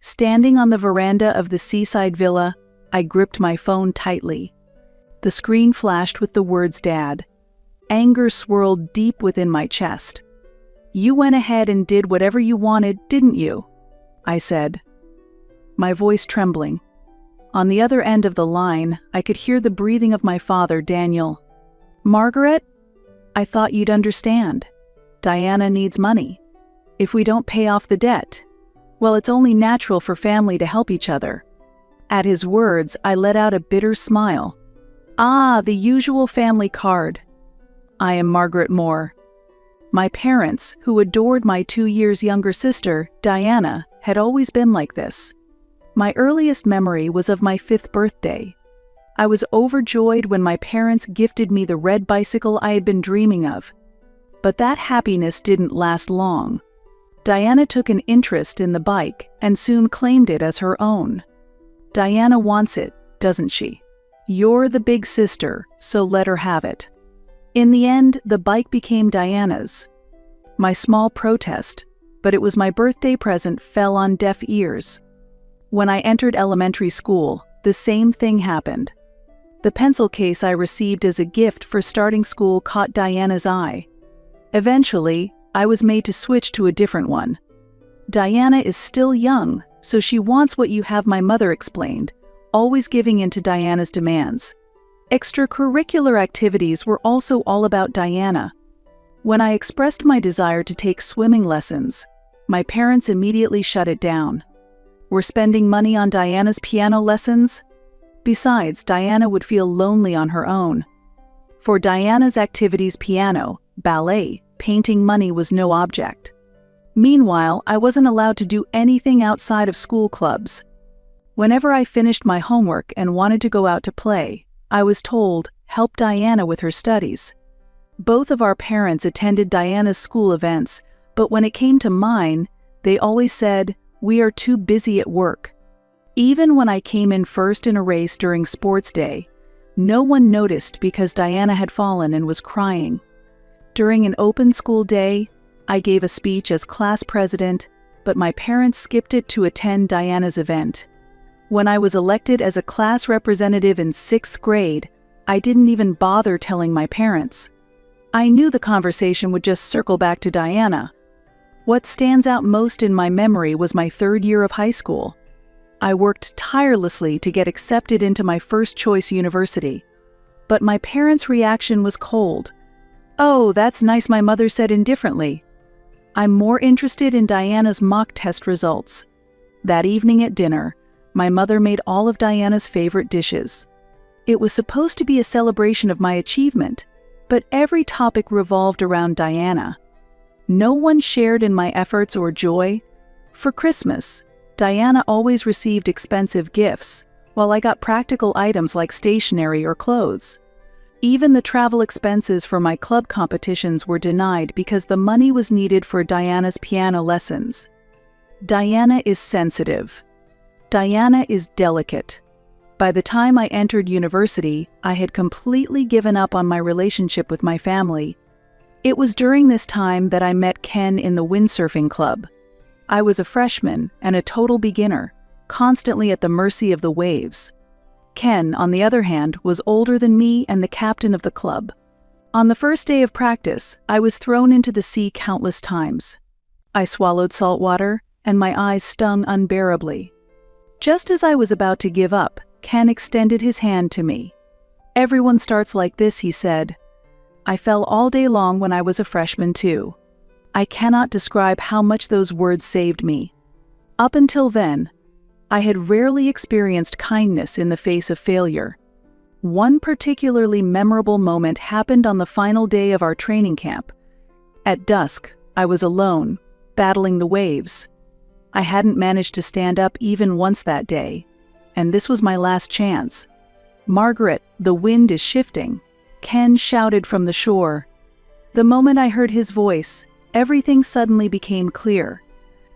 Standing on the veranda of the seaside villa, I gripped my phone tightly. The screen flashed with the words "Dad." Anger swirled deep within my chest. "You went ahead and did whatever you wanted, didn't you?" I said, my voice trembling. On the other end of the line, I could hear the breathing of my father, Daniel. "Margaret, I thought you'd understand. Diana needs money. If we don't pay off the debt, well, it's only natural for family to help each other." At his words, I let out a bitter smile. Ah, the usual family card. I am Margaret Moore. My parents, who adored my 2 years younger sister, Diana, had always been like this. My earliest memory was of my 5th birthday. I was overjoyed when my parents gifted me the red bicycle I had been dreaming of. But that happiness didn't last long. Diana took an interest in the bike and soon claimed it as her own. Diana wants it, doesn't she? You're the big sister, so let her have it. In the end, the bike became Diana's. My small protest, but it was my birthday present, fell on deaf ears. When I entered elementary school, the same thing happened. The pencil case I received as a gift for starting school caught Diana's eye. Eventually, I was made to switch to a different one. "Diana is still young, so she wants what you have," my mother explained, always giving in to Diana's demands. Extracurricular activities were also all about Diana. When I expressed my desire to take swimming lessons, my parents immediately shut it down. We're spending money on Diana's piano lessons? Besides, Diana would feel lonely on her own. For Diana's activities, piano, ballet, painting, money was no object. Meanwhile, I wasn't allowed to do anything outside of school clubs. Whenever I finished my homework and wanted to go out to play, I was told, "Help Diana with her studies." Both of our parents attended Diana's school events, but when it came to mine, they always said, "We are too busy at work." Even when I came in first in a race during sports day, no one noticed because Diana had fallen and was crying. During an open school day, I gave a speech as class president, but my parents skipped it to attend Diana's event. When I was elected as a class representative in 6th grade, I didn't even bother telling my parents. I knew the conversation would just circle back to Diana. What stands out most in my memory was my 3rd year of high school. I worked tirelessly to get accepted into my first-choice university. But my parents' reaction was cold. "Oh, that's nice," my mother said indifferently. "I'm more interested in Diana's mock test results." That evening at dinner, my mother made all of Diana's favorite dishes. It was supposed to be a celebration of my achievement, but every topic revolved around Diana. No one shared in my efforts or joy. For Christmas, Diana always received expensive gifts, while I got practical items like stationery or clothes. Even the travel expenses for my club competitions were denied because the money was needed for Diana's piano lessons. Diana is sensitive. Diana is delicate. By the time I entered university, I had completely given up on my relationship with my family. It was during this time that I met Ken in the windsurfing club. I was a freshman and a total beginner, constantly at the mercy of the waves. Ken, on the other hand, was older than me and the captain of the club. On the first day of practice, I was thrown into the sea countless times. I swallowed salt water, and my eyes stung unbearably. Just as I was about to give up, Ken extended his hand to me. "Everyone starts like this," he said. I fell all day long when I was a freshman too. I cannot describe how much those words saved me. Up until then, I had rarely experienced kindness in the face of failure. One particularly memorable moment happened on the final day of our training camp. At dusk, I was alone, battling the waves. I hadn't managed to stand up even once that day, and this was my last chance. "Margaret, the wind is shifting," Ken shouted from the shore. The moment I heard his voice, everything suddenly became clear.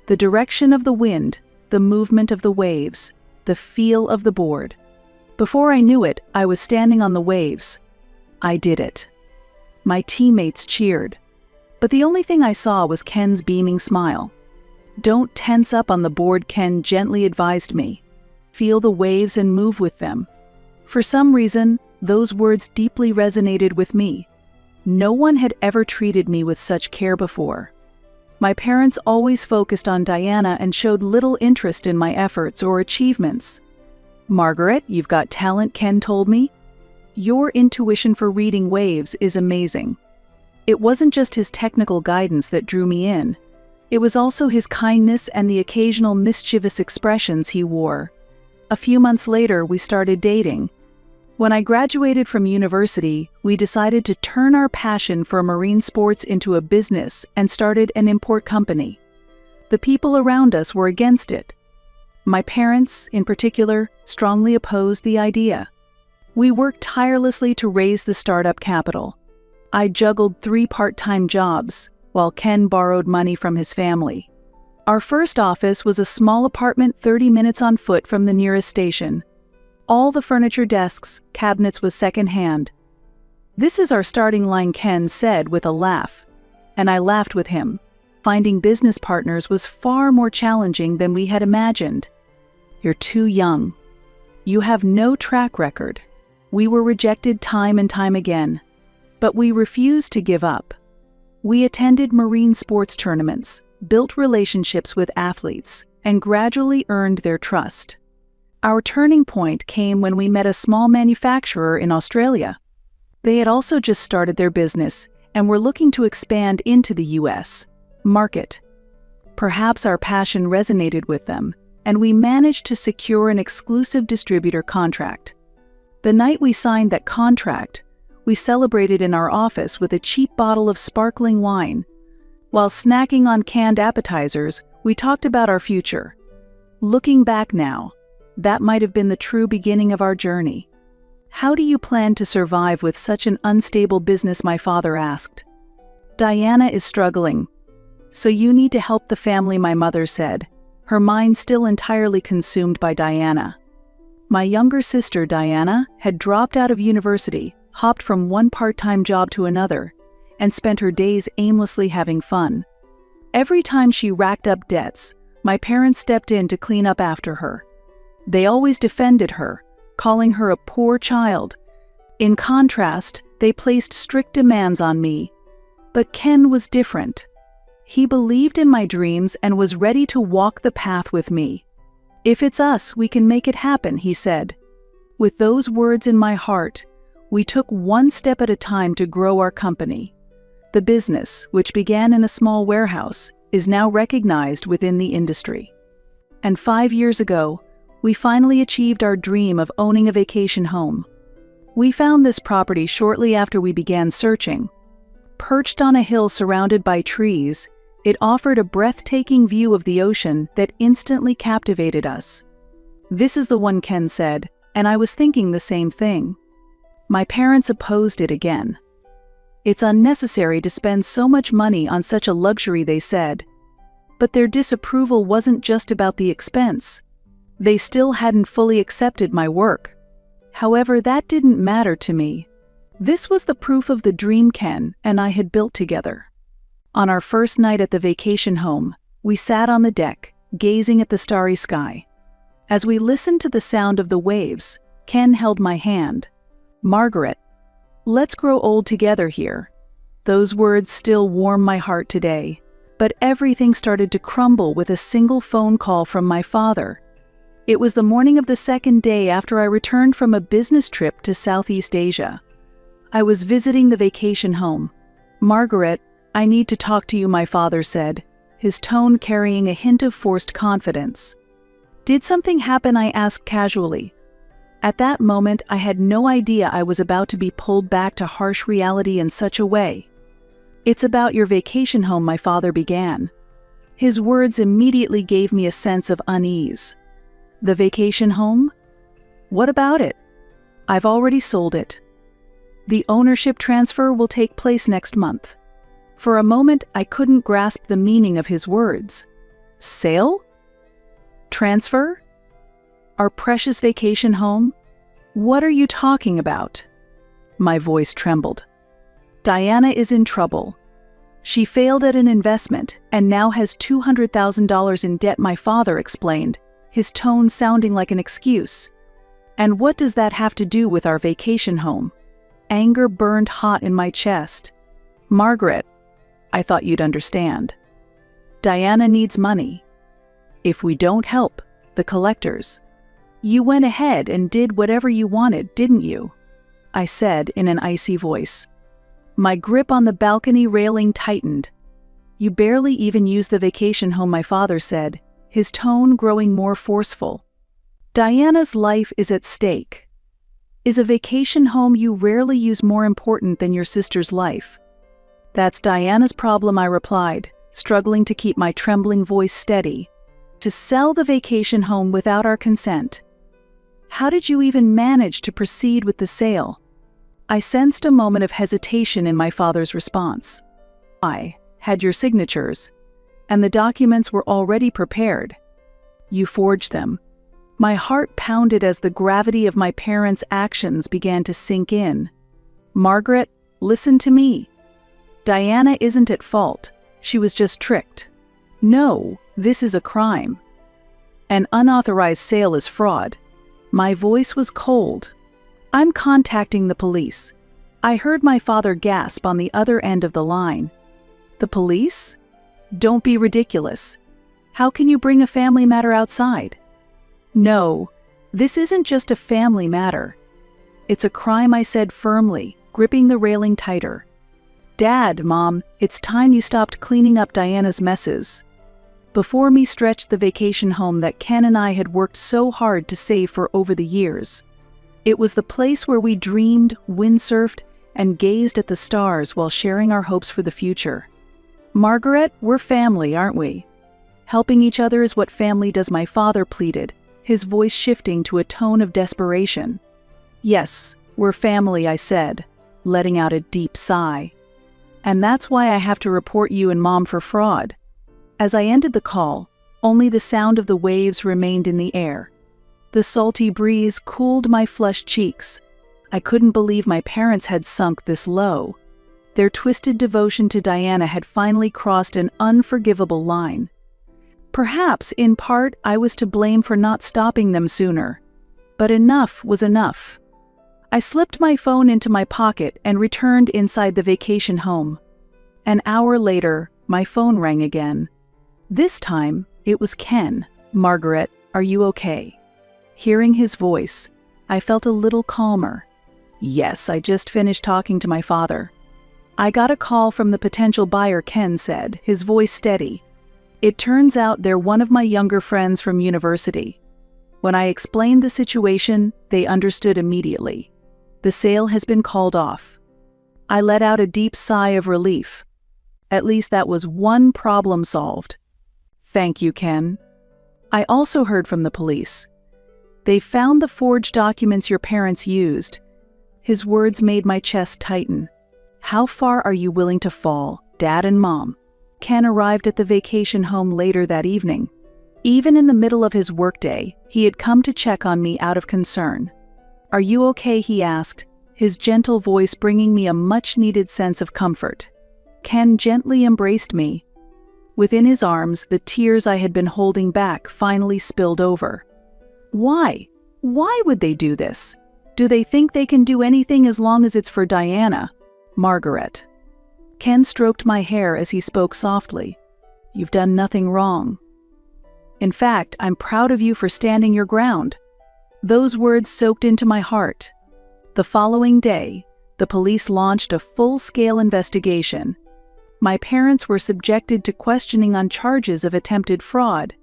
The direction of the wind, the movement of the waves, the feel of the board. Before I knew it, I was standing on the waves. I did it. My teammates cheered. But the only thing I saw was Ken's beaming smile. "Don't tense up on the board," Ken gently advised me. "Feel the waves and move with them." For some reason, those words deeply resonated with me. No one had ever treated me with such care before. My parents always focused on Diana and showed little interest in my efforts or achievements. "Margaret, you've got talent," Ken told me. "Your intuition for reading waves is amazing." It wasn't just his technical guidance that drew me in. It was also his kindness and the occasional mischievous expressions he wore. A few months later, we started dating. When I graduated from university, we decided to turn our passion for marine sports into a business and started an import company. The people around us were against it. My parents, in particular, strongly opposed the idea. We worked tirelessly to raise the startup capital. I juggled 3 part-time jobs, while Ken borrowed money from his family. Our first office was a small apartment 30 minutes on foot from the nearest station. All the furniture, desks, cabinets was second-hand. "This is our starting line," Ken said with a laugh. And I laughed with him. Finding business partners was far more challenging than we had imagined. "You're too young. You have no track record." We were rejected time and time again. But we refused to give up. We attended marine sports tournaments, built relationships with athletes, and gradually earned their trust. Our turning point came when we met a small manufacturer in Australia. They had also just started their business and were looking to expand into the US market. Perhaps our passion resonated with them, and we managed to secure an exclusive distributor contract. The night we signed that contract, we celebrated in our office with a cheap bottle of sparkling wine. While snacking on canned appetizers, we talked about our future. Looking back now, that might have been the true beginning of our journey. "How do you plan to survive with such an unstable business?" my father asked. "Diana is struggling. So you need to help the family," my mother said, her mind still entirely consumed by Diana. My younger sister, Diana, had dropped out of university, hopped from one part-time job to another, and spent her days aimlessly having fun. Every time she racked up debts, my parents stepped in to clean up after her. They always defended her, calling her a poor child. In contrast, they placed strict demands on me. But Ken was different. He believed in my dreams and was ready to walk the path with me. "If it's us, we can make it happen," he said. With those words in my heart, we took one step at a time to grow our company. The business, which began in a small warehouse, is now recognized within the industry. And 5 years ago, we finally achieved our dream of owning a vacation home. We found this property shortly after we began searching. Perched on a hill surrounded by trees, it offered a breathtaking view of the ocean that instantly captivated us. "This is the one," Ken said, and I was thinking the same thing. My parents opposed it again. "It's unnecessary to spend so much money on such a luxury," they said. But their disapproval wasn't just about the expense. They still hadn't fully accepted my work. However, that didn't matter to me. This was the proof of the dream Ken and I had built together. On our first night at the vacation home, we sat on the deck, gazing at the starry sky. As we listened to the sound of the waves, Ken held my hand. "Margaret, let's grow old together here." Those words still warm my heart today. But everything started to crumble with a single phone call from my father. It was the morning of the second day after I returned from a business trip to Southeast Asia. I was visiting the vacation home. "Margaret, I need to talk to you," my father said, his tone carrying a hint of forced confidence. "Did something happen?" I asked casually. At that moment, I had no idea I was about to be pulled back to harsh reality in such a way. "It's about your vacation home," my father began. His words immediately gave me a sense of unease. "The vacation home? What about it?" "I've already sold it. The ownership transfer will take place next month." For a moment, I couldn't grasp the meaning of his words. Sale? Transfer? Our precious vacation home? What are you talking about? My voice trembled. "Diana is in trouble. She failed at an investment and now has $200,000 in debt, my father explained, his tone sounding like an excuse. And what does that have to do with our vacation home? Anger burned hot in my chest. Margaret, I thought you'd understand. Diana needs money. If we don't help the collectors, you went ahead and did whatever you wanted, didn't you? I said in an icy voice. My grip on the balcony railing tightened. You barely even used the vacation home, my father said, his tone growing more forceful. Diana's life is at stake. Is a vacation home you rarely use more important than your sister's life? That's Diana's problem, I replied, struggling to keep my trembling voice steady. To sell the vacation home without our consent. How did you even manage to proceed with the sale? I sensed a moment of hesitation in my father's response. I had your signatures, and the documents were already prepared. You forged them. My heart pounded as the gravity of my parents' actions began to sink in. Margaret, listen to me. Diana isn't at fault. She was just tricked. No, this is a crime. An unauthorized sale is fraud. My voice was cold. I'm contacting the police. I heard my father gasp on the other end of the line. The police? Don't be ridiculous. How can you bring a family matter outside? No, this isn't just a family matter. It's a crime, I said firmly, gripping the railing tighter. Dad, Mom, it's time you stopped cleaning up Diana's messes. Before me stretched the vacation home that Ken and I had worked so hard to save for over the years. It was the place where we dreamed, windsurfed, and gazed at the stars while sharing our hopes for the future. Margaret, we're family, aren't we? Helping each other is what family does, my father pleaded, his voice shifting to a tone of desperation. Yes, we're family, I said, letting out a deep sigh. And that's why I have to report you and Mom for fraud. As I ended the call, only the sound of the waves remained in the air. The salty breeze cooled my flushed cheeks. I couldn't believe my parents had sunk this low. Their twisted devotion to Diana had finally crossed an unforgivable line. Perhaps, in part, I was to blame for not stopping them sooner. But enough was enough. I slipped my phone into my pocket and returned inside the vacation home. An hour later, my phone rang again. This time, it was Ken. Margaret, are you okay? Hearing his voice, I felt a little calmer. Yes, I just finished talking to my father. I got a call from the potential buyer, Ken said, his voice steady. It turns out they're one of my younger friends from university. When I explained the situation, they understood immediately. The sale has been called off. I let out a deep sigh of relief. At least that was one problem solved. Thank you, Ken. I also heard from the police. They found the forged documents your parents used. His words made my chest tighten. How far are you willing to fall, Dad and Mom? Ken arrived at the vacation home later that evening. Even in the middle of his workday, he had come to check on me out of concern. Are you okay? He asked, his gentle voice bringing me a much-needed sense of comfort. Ken gently embraced me. Within his arms, the tears I had been holding back finally spilled over. Why? Why would they do this? Do they think they can do anything as long as it's for Diana? Margaret. Ken stroked my hair as he spoke softly. You've done nothing wrong. In fact, I'm proud of you for standing your ground. Those words soaked into my heart. The following day, the police launched a full-scale investigation. My parents were subjected to questioning on charges of attempted fraud.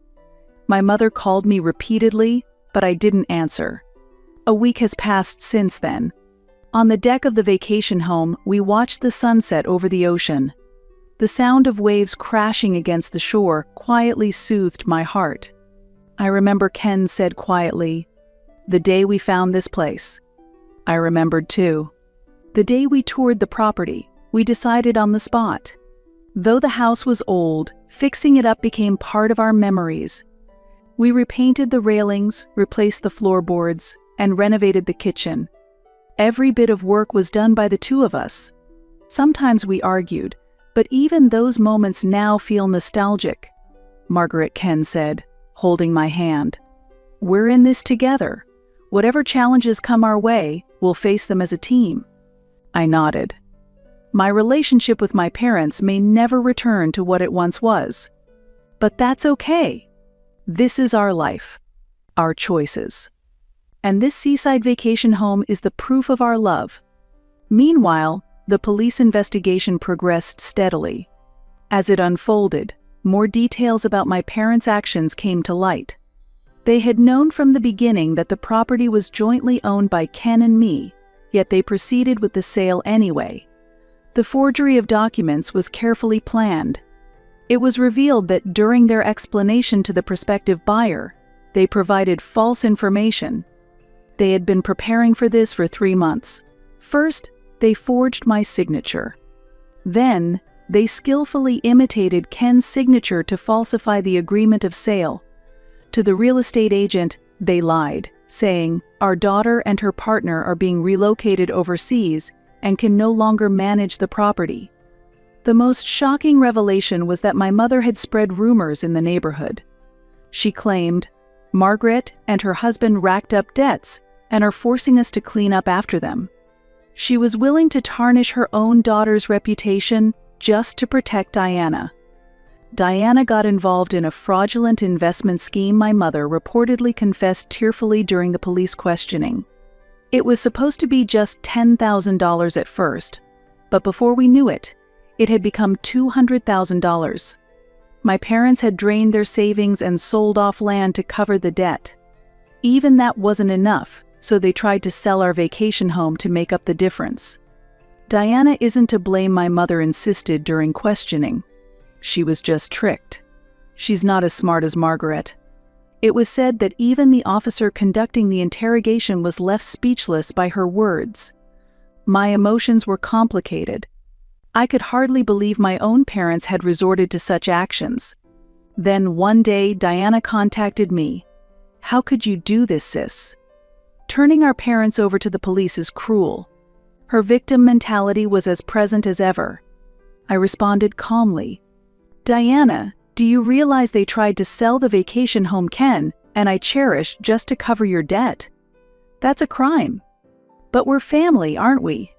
My mother called me repeatedly, but I didn't answer. A week has passed since then. On the deck of the vacation home, we watched the sunset over the ocean. The sound of waves crashing against the shore quietly soothed my heart. I remember Ken said quietly, "The day we found this place." I remembered too. The day we toured the property, we decided on the spot. Though the house was old, fixing it up became part of our memories. We repainted the railings, replaced the floorboards, and renovated the kitchen. Every bit of work was done by the two of us. Sometimes we argued, But even those moments now feel nostalgic, Margaret Ken said, holding my hand. We're in this together. Whatever challenges come our way, we'll face them as a team. I nodded. My relationship with my parents may never return to what it once was. But that's okay. This is our life, our choices. And this seaside vacation home is the proof of our love. Meanwhile, the police investigation progressed steadily. As it unfolded, more details about my parents' actions came to light. They had known from the beginning that the property was jointly owned by Ken and me, yet they proceeded with the sale anyway. The forgery of documents was carefully planned. It was revealed that during their explanation to the prospective buyer, they provided false information. They had been preparing for this for 3 months. First, they forged my signature. Then, they skillfully imitated Ken's signature to falsify the agreement of sale. To the real estate agent, they lied, saying, "Our daughter and her partner are being relocated overseas and can no longer manage the property." The most shocking revelation was that my mother had spread rumors in the neighborhood. She claimed, "Margaret and her husband racked up debts and are forcing us to clean up after them." She was willing to tarnish her own daughter's reputation just to protect Diana. Diana got involved in a fraudulent investment scheme my mother reportedly confessed tearfully during the police questioning. It was supposed to be just $10,000 at first, but before we knew it, it had become $200,000. My parents had drained their savings and sold off land to cover the debt. Even that wasn't enough, so they tried to sell our vacation home to make up the difference. Diana isn't to blame, my mother insisted during questioning. She was just tricked. She's not as smart as Margaret. It was said that even the officer conducting the interrogation was left speechless by her words. My emotions were complicated. I could hardly believe my own parents had resorted to such actions. Then one day, Diana contacted me. "How could you do this, sis? Turning our parents over to the police is cruel." Her victim mentality was as present as ever. I responded calmly. "Diana, do you realize they tried to sell the vacation home Ken and I cherished just to cover your debt? That's a crime. But we're family, aren't we?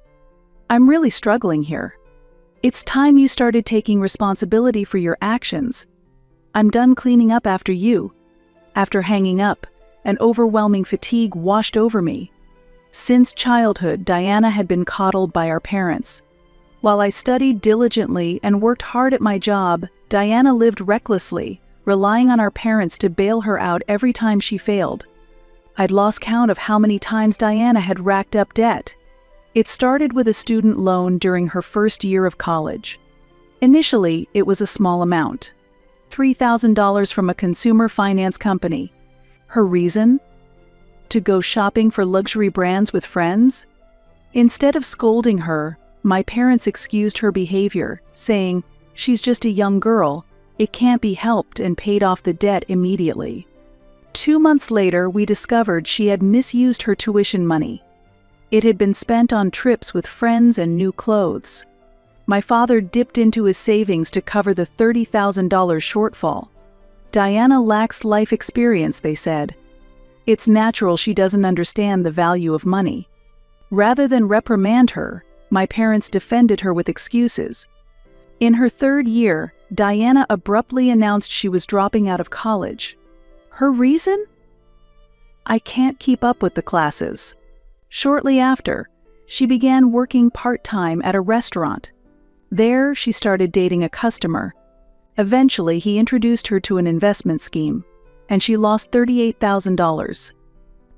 I'm really struggling here. It's time you started taking responsibility for your actions. I'm done cleaning up after you." After hanging up, an overwhelming fatigue washed over me. Since childhood, Diana had been coddled by our parents. While I studied diligently and worked hard at my job, Diana lived recklessly, relying on our parents to bail her out every time she failed. I'd lost count of how many times Diana had racked up debt. It started with a student loan during her first year of college. Initially, it was a small amount, $3,000 from a consumer finance company. Her reason? To go shopping for luxury brands with friends? Instead of scolding her, my parents excused her behavior, saying, "She's just a young girl, it can't be helped," and paid off the debt immediately. 2 months later, we discovered she had misused her tuition money. It had been spent on trips with friends and new clothes. My father dipped into his savings to cover the $30,000 shortfall. Diana lacks life experience, they said. It's natural she doesn't understand the value of money. Rather than reprimand her, my parents defended her with excuses. In her 3rd year, Diana abruptly announced she was dropping out of college. Her reason? "I can't keep up with the classes." Shortly after, she began working part-time at a restaurant. There, she started dating a customer. Eventually, he introduced her to an investment scheme, and she lost $38,000.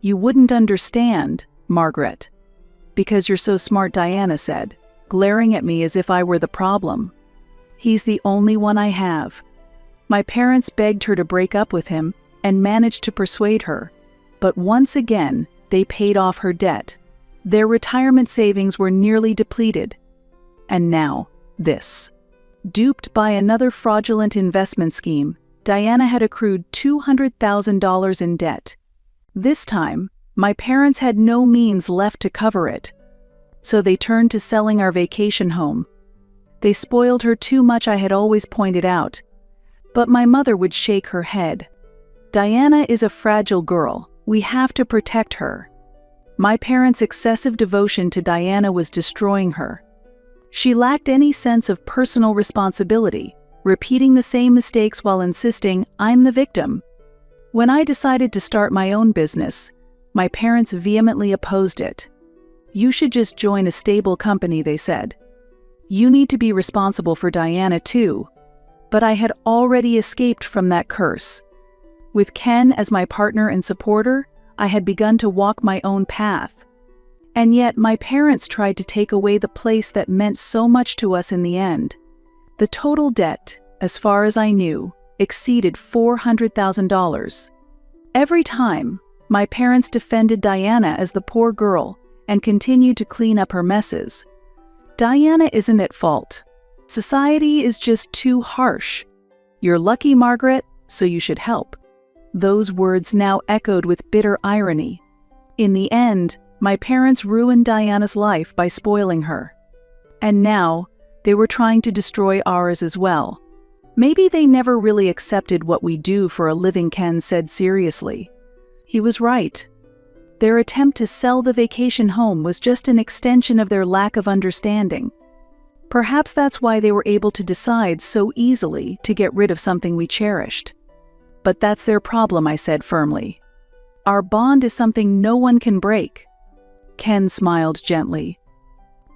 "You wouldn't understand, Margaret." "Because you're so smart," Diana said, glaring at me as if I were the problem. "He's the only one I have." My parents begged her to break up with him and managed to persuade her, but once again, they paid off her debt. Their retirement savings were nearly depleted. And now, this. Duped by another fraudulent investment scheme, Diana had accrued $200,000 in debt. This time, my parents had no means left to cover it. So they turned to selling our vacation home. They spoiled her too much, I had always pointed out. But my mother would shake her head. Diana is a fragile girl. We have to protect her. My parents' excessive devotion to Diana was destroying her. She lacked any sense of personal responsibility, repeating the same mistakes while insisting, "I'm the victim." When I decided to start my own business, my parents vehemently opposed it. "You should just join a stable company," they said. "You need to be responsible for Diana too." But I had already escaped from that curse. With Ken as my partner and supporter, I had begun to walk my own path. And yet my parents tried to take away the place that meant so much to us in the end. The total debt, as far as I knew, exceeded $400,000. Every time, my parents defended Diana as the poor girl and continued to clean up her messes. "Diana isn't at fault. Society is just too harsh. You're lucky, Margaret, so you should help." Those words now echoed with bitter irony. In the end, my parents ruined Diana's life by spoiling her. And now, they were trying to destroy ours as well. "Maybe they never really accepted what we do for a living," Ken said seriously. He was right. Their attempt to sell the vacation home was just an extension of their lack of understanding. Perhaps that's why they were able to decide so easily to get rid of something we cherished. "But that's their problem," I said firmly. "Our bond is something no one can break." Ken smiled gently.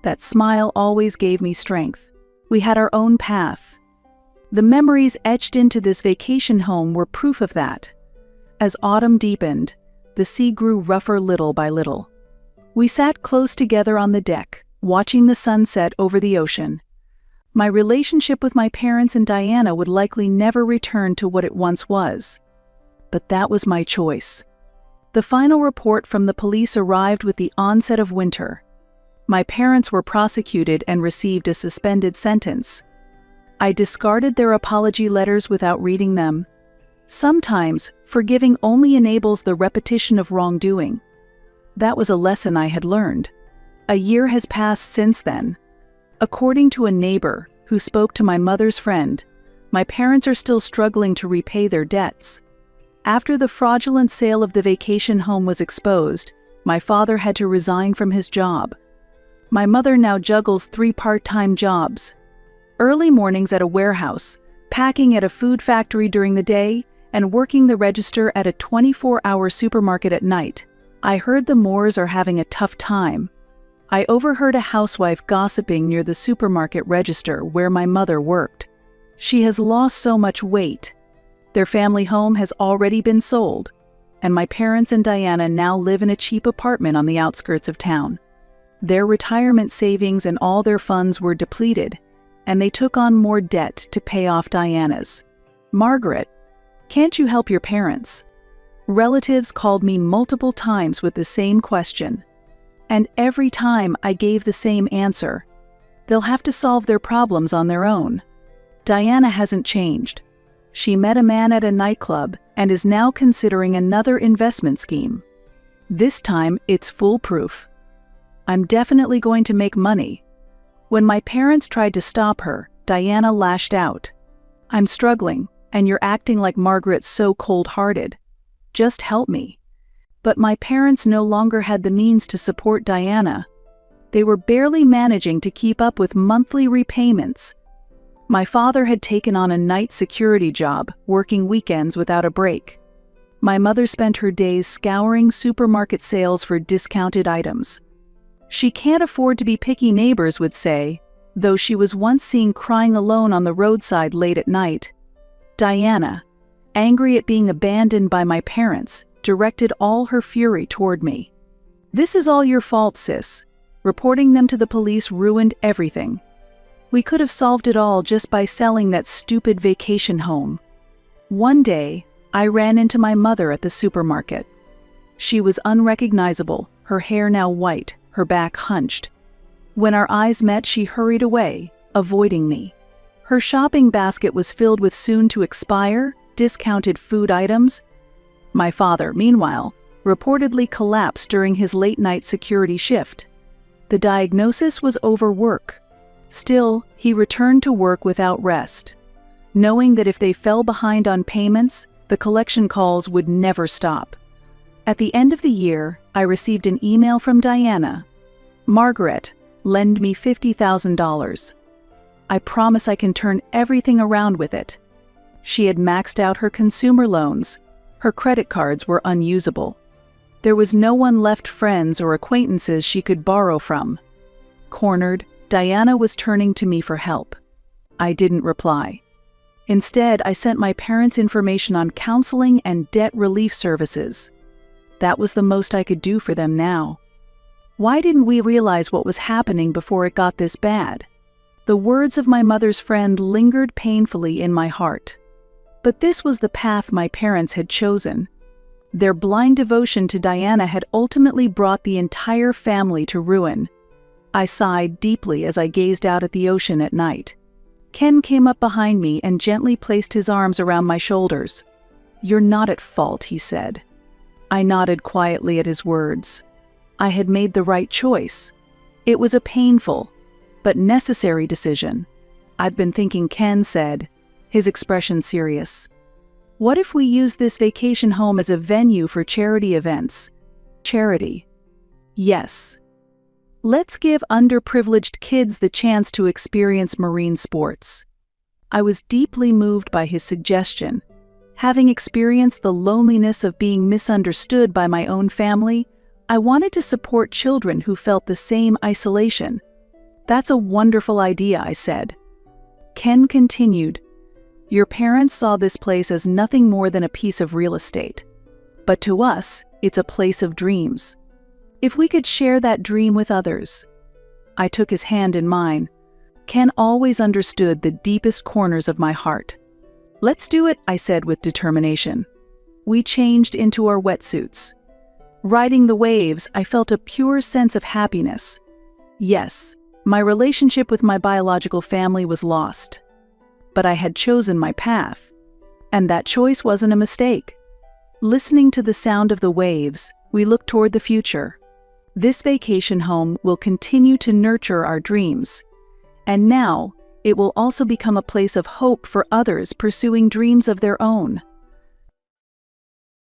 That smile always gave me strength. We had our own path. The memories etched into this vacation home were proof of that. As autumn deepened, the sea grew rougher little by little. We sat close together on the deck, watching the sunset over the ocean. My relationship with my parents and Diana would likely never return to what it once was. But that was my choice. The final report from the police arrived with the onset of winter. My parents were prosecuted and received a suspended sentence. I discarded their apology letters without reading them. Sometimes, forgiving only enables the repetition of wrongdoing. That was a lesson I had learned. A year has passed since then. According to a neighbor who spoke to my mother's friend, my parents are still struggling to repay their debts. After the fraudulent sale of the vacation home was exposed, my father had to resign from his job. My mother now juggles 3 part-time jobs. Early mornings at a warehouse, packing at a food factory during the day, and working the register at a 24-hour supermarket at night. I heard the Moores are having a tough time. I overheard a housewife gossiping near the supermarket register where my mother worked. "She has lost so much weight. Their family home has already been sold, and my parents and Diana now live in a cheap apartment on the outskirts of town. Their retirement savings and all their funds were depleted, and they took on more debt to pay off Diana's. Margaret, can't you help your parents?" Relatives called me multiple times with the same question. And every time I gave the same answer. They'll have to solve their problems on their own. Diana hasn't changed. She met a man at a nightclub and is now considering another investment scheme. This time, it's foolproof. I'm definitely going to make money. When my parents tried to stop her, Diana lashed out. "I'm struggling, and you're acting like Margaret's so cold-hearted. Just help me." But my parents no longer had the means to support Diana. They were barely managing to keep up with monthly repayments. My father had taken on a night security job, working weekends without a break. My mother spent her days scouring supermarket sales for discounted items. "She can't afford to be picky," neighbors would say, though she was once seen crying alone on the roadside late at night. Diana, angry at being abandoned by my parents, directed all her fury toward me. "This is all your fault, sis. Reporting them to the police ruined everything. We could have solved it all just by selling that stupid vacation home." One day, I ran into my mother at the supermarket. She was unrecognizable, her hair now white, her back hunched. When our eyes met, she hurried away, avoiding me. Her shopping basket was filled with soon-to-expire, discounted food items. My father, meanwhile, reportedly collapsed during his late-night security shift. The diagnosis was overwork. Still, he returned to work without rest, knowing that if they fell behind on payments, the collection calls would never stop. At the end of the year, I received an email from Diana. "Margaret, lend me $50,000. I promise I can turn everything around with it." She had maxed out her consumer loans. Her credit cards were unusable. There was no one left, friends or acquaintances she could borrow from. Cornered, Diana was turning to me for help. I didn't reply. Instead, I sent my parents information on counseling and debt relief services. That was the most I could do for them now. Why didn't we realize what was happening before it got this bad? The words of my mother's friend lingered painfully in my heart. But this was the path my parents had chosen. Their blind devotion to Diana had ultimately brought the entire family to ruin. I sighed deeply as I gazed out at the ocean at night. Ken came up behind me and gently placed his arms around my shoulders. "You're not at fault," he said. I nodded quietly at his words. I had made the right choice. It was a painful, but necessary decision. "I've been thinking," Ken said, his expression serious. "What if we use this vacation home as a venue for charity events?" Charity. Yes. Let's give underprivileged kids the chance to experience marine sports. I was deeply moved by his suggestion. Having experienced the loneliness of being misunderstood by my own family, I wanted to support children who felt the same isolation. "That's a wonderful idea," I said. Ken continued, "Your parents saw this place as nothing more than a piece of real estate. But to us, it's a place of dreams. If we could share that dream with others." I took his hand in mine. Ken always understood the deepest corners of my heart. "Let's do it," I said with determination. We changed into our wetsuits. Riding the waves, I felt a pure sense of happiness. Yes, my relationship with my biological family was lost. But I had chosen my path. And that choice wasn't a mistake. Listening to the sound of the waves, we looked toward the future. This vacation home will continue to nurture our dreams. And now, it will also become a place of hope for others pursuing dreams of their own.